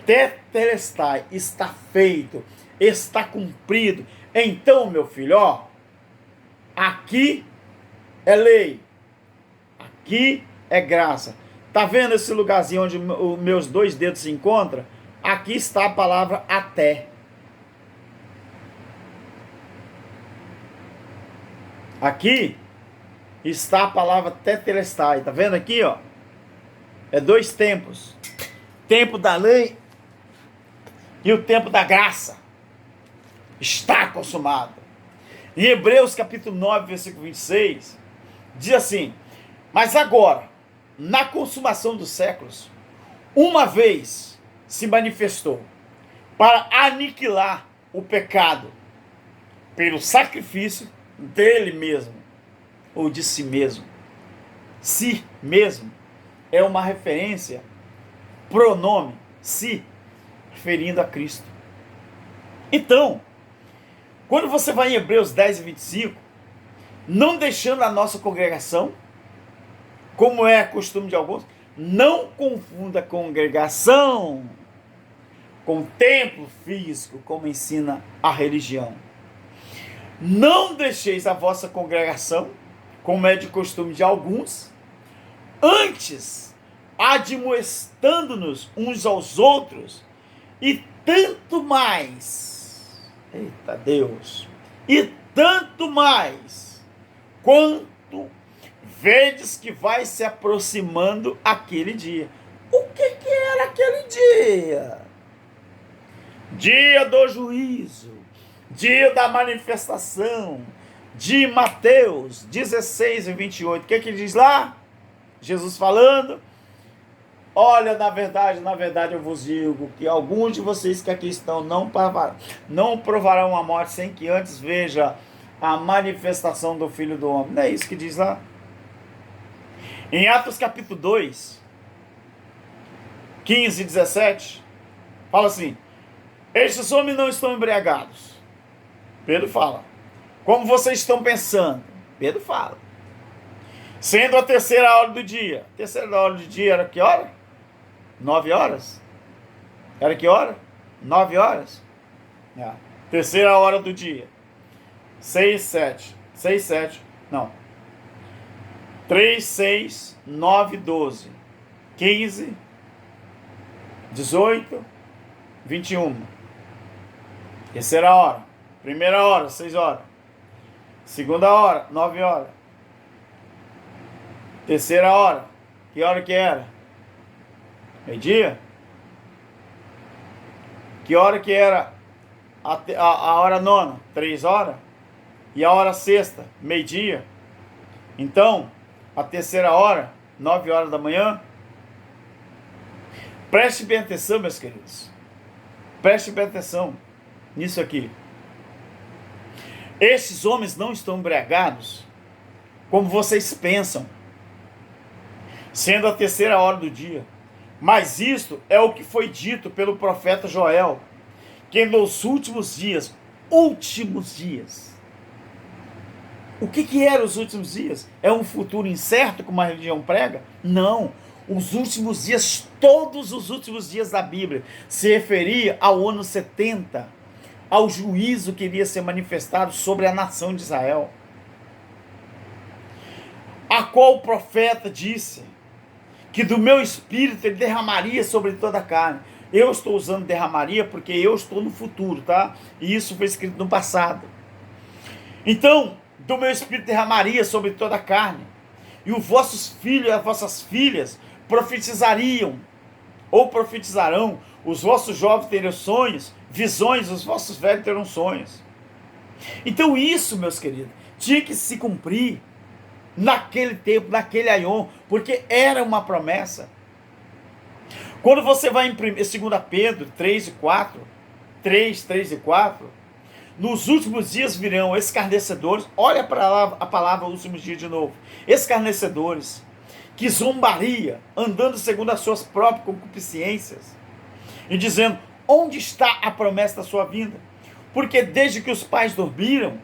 Tetelestai, está feito, está cumprido. Então, meu filho, ó, aqui é lei, aqui é graça. Tá vendo esse lugarzinho onde os meus 2 dedos se encontram? Aqui está a palavra até. Aqui está a palavra tetelestai. Tá vendo aqui, ó? É 2 tempos. Tempo da lei e o tempo da graça. Está consumado. Em Hebreus capítulo 9, versículo 26, diz assim, mas agora, na consumação dos séculos, uma vez se manifestou para aniquilar o pecado pelo sacrifício dele mesmo, ou de si mesmo. Si mesmo é uma referência, pronome, si, referindo a Cristo. Então, quando você vai em Hebreus 10 e 25, não deixando a nossa congregação, como é costume de alguns, não confunda congregação com templo físico, como ensina a religião. Não deixeis a vossa congregação, como é de costume de alguns, antes admoestando-nos uns aos outros, e tanto mais, eita Deus, e tanto mais, quanto vedes que vai se aproximando aquele dia. O que era aquele dia? Dia do juízo, dia da manifestação, de Mateus 16 e 28. O que ele diz lá? Jesus falando, olha, na verdade eu vos digo que alguns de vocês que aqui estão não provarão a morte sem que antes veja a manifestação do Filho do Homem. Não é isso que diz lá? Em Atos capítulo 2, 15 e 17, fala assim, estes homens não estão embriagados. Pedro fala. Como vocês estão pensando? Pedro fala. Sendo a 3ª hora do dia. A 3ª hora do dia era que hora? 9 horas? Era que hora? 9 horas? 3ª hora do dia. 6, 7. 6, 7. Não. 3, 6, 9, 12. 15, 18, 21. 3ª hora. 1ª hora, 6 horas. 2ª hora, 9 horas. 3ª hora. Que hora que era? Meio-dia? Que hora que era a hora 9ª? 3 horas? E a hora 6ª? Meio-dia? Então, a 3ª hora, 9 horas da manhã? Preste bem atenção, meus queridos. Preste bem atenção nisso aqui. Estes homens não estão embriagados como vocês pensam, sendo a 3ª hora do dia. Mas isto é o que foi dito pelo profeta Joel, que nos últimos dias, o que eram os últimos dias? É um futuro incerto, como a religião prega? Não. Os últimos dias, todos os últimos dias da Bíblia, se referia ao ano 70, ao juízo que iria ser manifestado sobre a nação de Israel, a qual o profeta disse que do meu espírito ele derramaria sobre toda a carne. Eu estou usando derramaria porque eu estou no futuro, tá? E isso foi escrito no passado. Então, do meu espírito derramaria sobre toda a carne. E os vossos filhos e as vossas filhas profetizariam, ou profetizarão. Os vossos jovens terão sonhos, visões, os vossos velhos terão sonhos. Então isso, meus queridos, tinha que se cumprir naquele tempo, naquele aion, porque era uma promessa. Quando você vai em 2 Pedro 3 e 4, 3 e 4, nos últimos dias virão escarnecedores, olha para a palavra últimos dias de novo, escarnecedores, que zombaria, andando segundo as suas próprias concupiscências, e dizendo, onde está a promessa da sua vinda? Porque desde que os pais dormiram,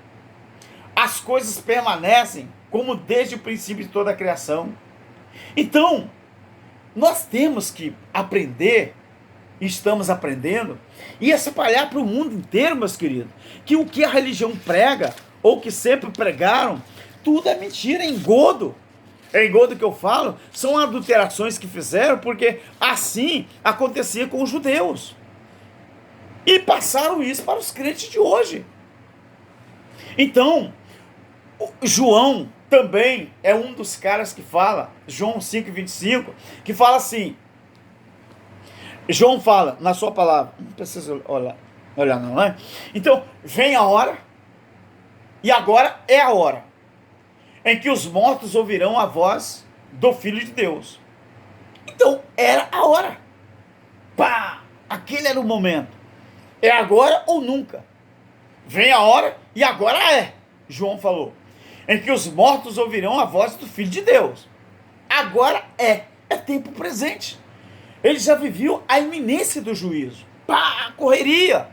as coisas permanecem como desde o princípio de toda a criação. Então, nós temos que aprender, estamos aprendendo, e espalhar para o mundo inteiro, meus queridos, que o que a religião prega, ou que sempre pregaram, tudo é mentira, é engodo. É engodo que eu falo, são adulterações que fizeram, porque assim acontecia com os judeus. E passaram isso para os crentes de hoje. Então, João também é um dos caras que fala, João 5,25, que fala assim, João fala na sua palavra, não precisa olhar não, né? Então, vem a hora, e agora é a hora, em que os mortos ouvirão a voz do Filho de Deus. Então, era a hora. Pá! Aquele era o momento. É agora ou nunca. Vem a hora e agora é, João falou. Em que os mortos ouvirão a voz do Filho de Deus. Agora é tempo presente. Ele já viveu a iminência do juízo. Pá! Correria.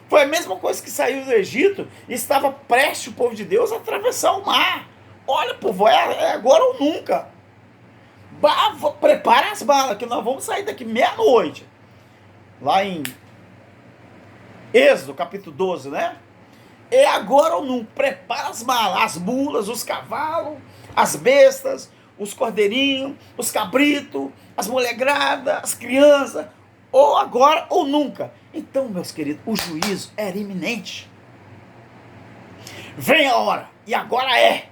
Foi a mesma coisa que saiu do Egito e estava prestes o povo de Deus a atravessar o mar. Olha, povo, é agora ou nunca. Prepara as balas, que nós vamos sair daqui meia-noite. Lá em Êxodo, capítulo 12, né? É agora ou nunca. Prepara as malas, as mulas, os cavalos, as bestas, os cordeirinhos, os cabritos, as molegradas, as crianças. Ou agora ou nunca. Então, meus queridos, o juízo era iminente. Vem a hora, e agora é,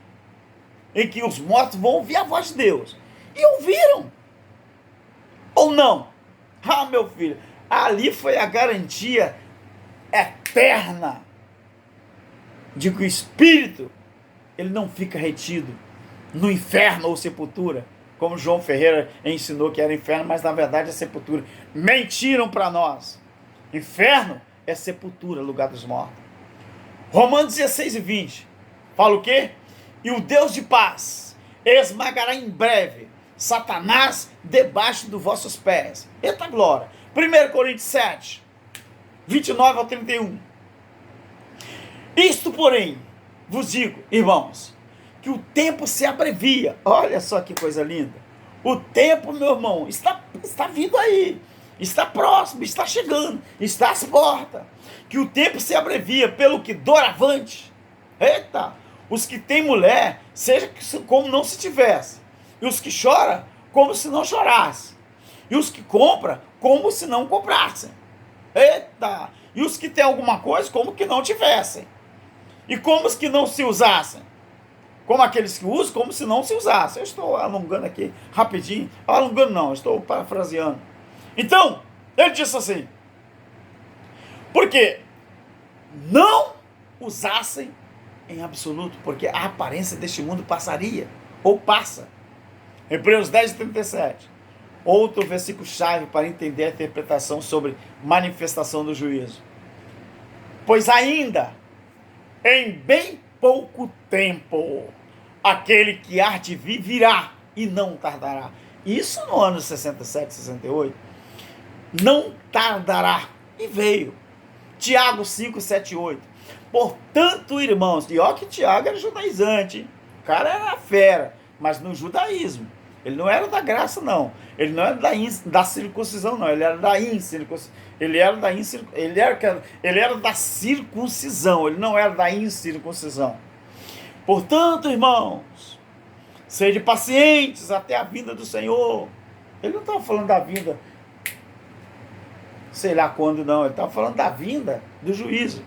em que os mortos vão ouvir a voz de Deus. E ouviram. Ou não? Ah, meu filho, ali foi a garantia eterna de que o espírito, ele não fica retido no inferno ou sepultura, como João Ferreira ensinou que era inferno, mas na verdade é sepultura. Mentiram para nós. Inferno é sepultura, lugar dos mortos. Romanos 16 e 20 fala o quê? E o Deus de paz esmagará em breve Satanás debaixo dos vossos pés. Eita glória. 1 Coríntios 7, 29 ao 31. Isto, porém, vos digo, irmãos, que o tempo se abrevia. Olha só que coisa linda. O tempo, meu irmão, está vindo aí. Está próximo, está chegando, está às portas. Que o tempo se abrevia, pelo que doravante. Eita! Os que têm mulher, seja como não se tivesse. E os que choram, como se não chorasse. E os que compram, como se não comprassem. Eita! E os que têm alguma coisa, como que não tivessem. E como os que não se usassem. Como aqueles que usam, como se não se usassem. Eu estou alongando aqui rapidinho. Alongando não, estou parafraseando. Então, ele disse assim, porque não usassem em absoluto, porque a aparência deste mundo passaria, ou passa. Hebreus 10, 37. Outro versículo-chave para entender a interpretação sobre manifestação do juízo. Pois ainda, em bem pouco tempo, aquele que há de vir virá e não tardará. Isso no ano 67, 68. Não tardará. E veio. Tiago 5, 7, 8. Portanto, irmãos, e ó que Tiago era judaizante, hein? O cara era fera, mas no judaísmo. Ele não era da graça, não. Ele não era da circuncisão, não. Ele era da incircuncisão. Ele era da circuncisão. Ele não era da incircuncisão. Portanto, irmãos, Sede pacientes até a vinda do Senhor. Ele não estava falando da vinda, sei lá quando não, ele estava falando da vinda do juízo.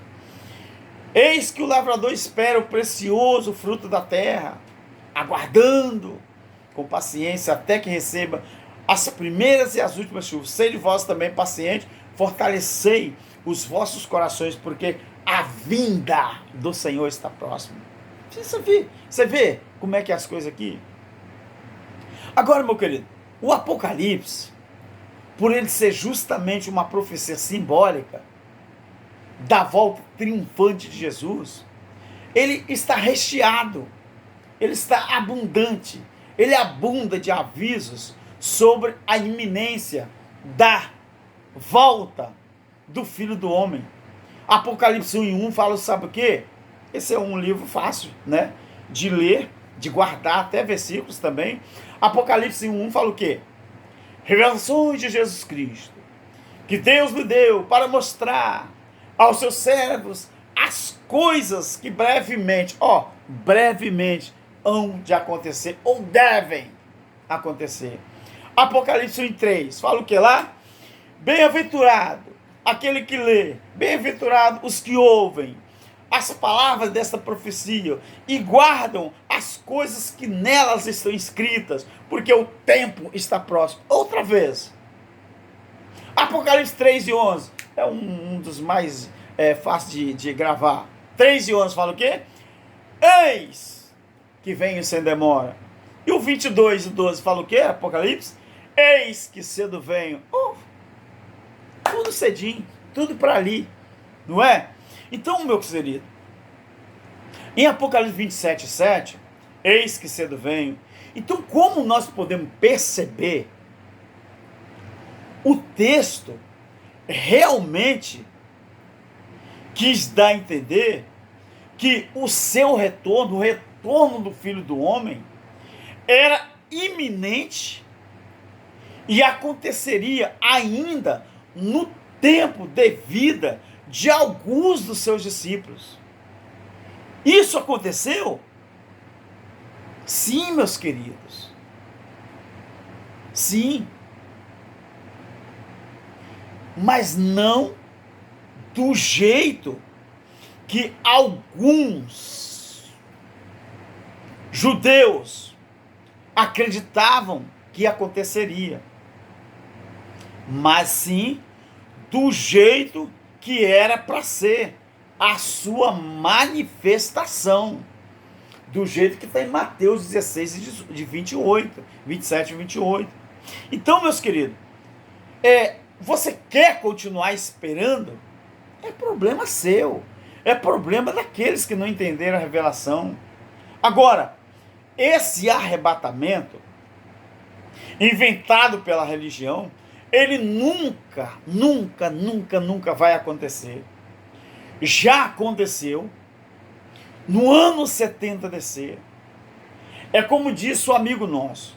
Eis que o lavrador espera o precioso fruto da terra, aguardando com paciência até que receba as primeiras e as últimas chuvas. Sede vós também pacientes, fortalecei os vossos corações, porque a vinda do Senhor está próxima. Você vê como é que é as coisas aqui? Agora, meu querido, o Apocalipse, por ele ser justamente uma profecia simbólica da volta triunfante de Jesus, ele está recheado, ele está abundante, ele abunda de avisos sobre a iminência da volta do Filho do Homem. Apocalipse 1:1 fala, sabe o quê? Esse é um livro fácil, né, de ler, de guardar, até versículos também. Apocalipse 1:1 fala o quê? Revelações de Jesus Cristo, que Deus lhe deu para mostrar aos seus servos as coisas que brevemente hão de acontecer, ou devem acontecer. Apocalipse 1:3 fala o que lá? Bem-aventurado aquele que lê, bem-aventurado os que ouvem as palavras desta profecia e guardam as coisas que nelas estão escritas, porque o tempo está próximo. Outra vez, Apocalipse 3:11 é um dos mais fáceis de gravar. 3:11 fala o quê? Eis que venho sem demora. E o 22:12 fala o quê? Apocalipse? Eis que cedo venho. Tudo cedinho, tudo para ali, não é? Então, meu querido, em Apocalipse 27:7, eis que cedo venho. Então, como nós podemos perceber, o texto realmente quis dar a entender que o seu retorno, o retorno do Filho do Homem, era iminente e aconteceria ainda no tempo de vida de alguns dos seus discípulos. Isso aconteceu? Sim, meus queridos. Sim. Mas não do jeito que alguns judeus acreditavam que aconteceria. Mas sim do jeito que era para ser a sua manifestação, do jeito que está em Mateus 16, de 28, 27 e 28. Então, meus queridos, você quer continuar esperando? É problema seu, é problema daqueles que não entenderam a revelação. Agora, esse arrebatamento inventado pela religião, ele nunca vai acontecer. Já aconteceu no ano 70 DC. É como disse o amigo nosso: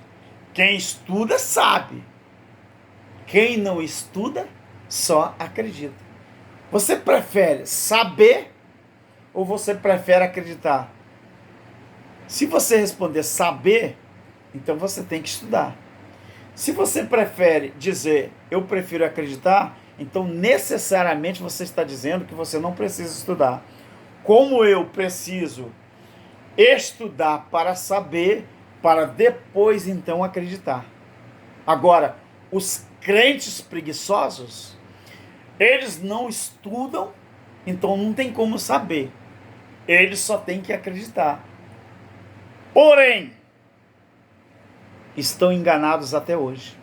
quem estuda sabe, quem não estuda só acredita. Você prefere saber ou você prefere acreditar? Se você responder saber, então você tem que estudar. Se você prefere dizer eu prefiro acreditar, então necessariamente você está dizendo que você não precisa estudar. Como eu preciso estudar para saber, para depois então acreditar. Agora, os crentes preguiçosos, eles não estudam, então não tem como saber. Eles só têm que acreditar. Porém, estão enganados até hoje.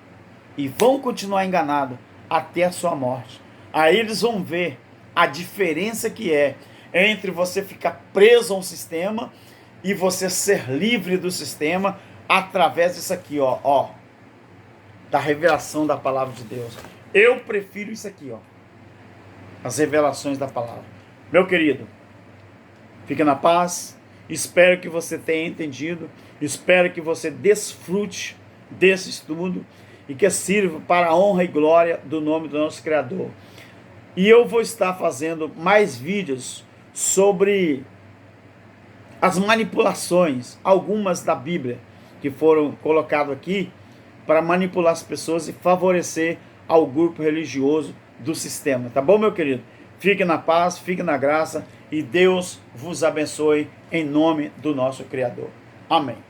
E vão continuar enganados até a sua morte. Aí eles vão ver a diferença que é entre você ficar preso a um sistema e você ser livre do sistema através disso aqui, da revelação da palavra de Deus. Eu prefiro isso aqui, as revelações da palavra. Meu querido, fique na paz. Espero que você tenha entendido. Espero que você desfrute desse estudo e que sirva para a honra e glória do nome do nosso Criador. E eu vou estar fazendo mais vídeos sobre as manipulações, algumas da Bíblia, que foram colocados aqui para manipular as pessoas e favorecer ao grupo religioso do sistema. Tá bom, meu querido? Fique na paz, fique na graça e Deus vos abençoe em nome do nosso Criador. Amém.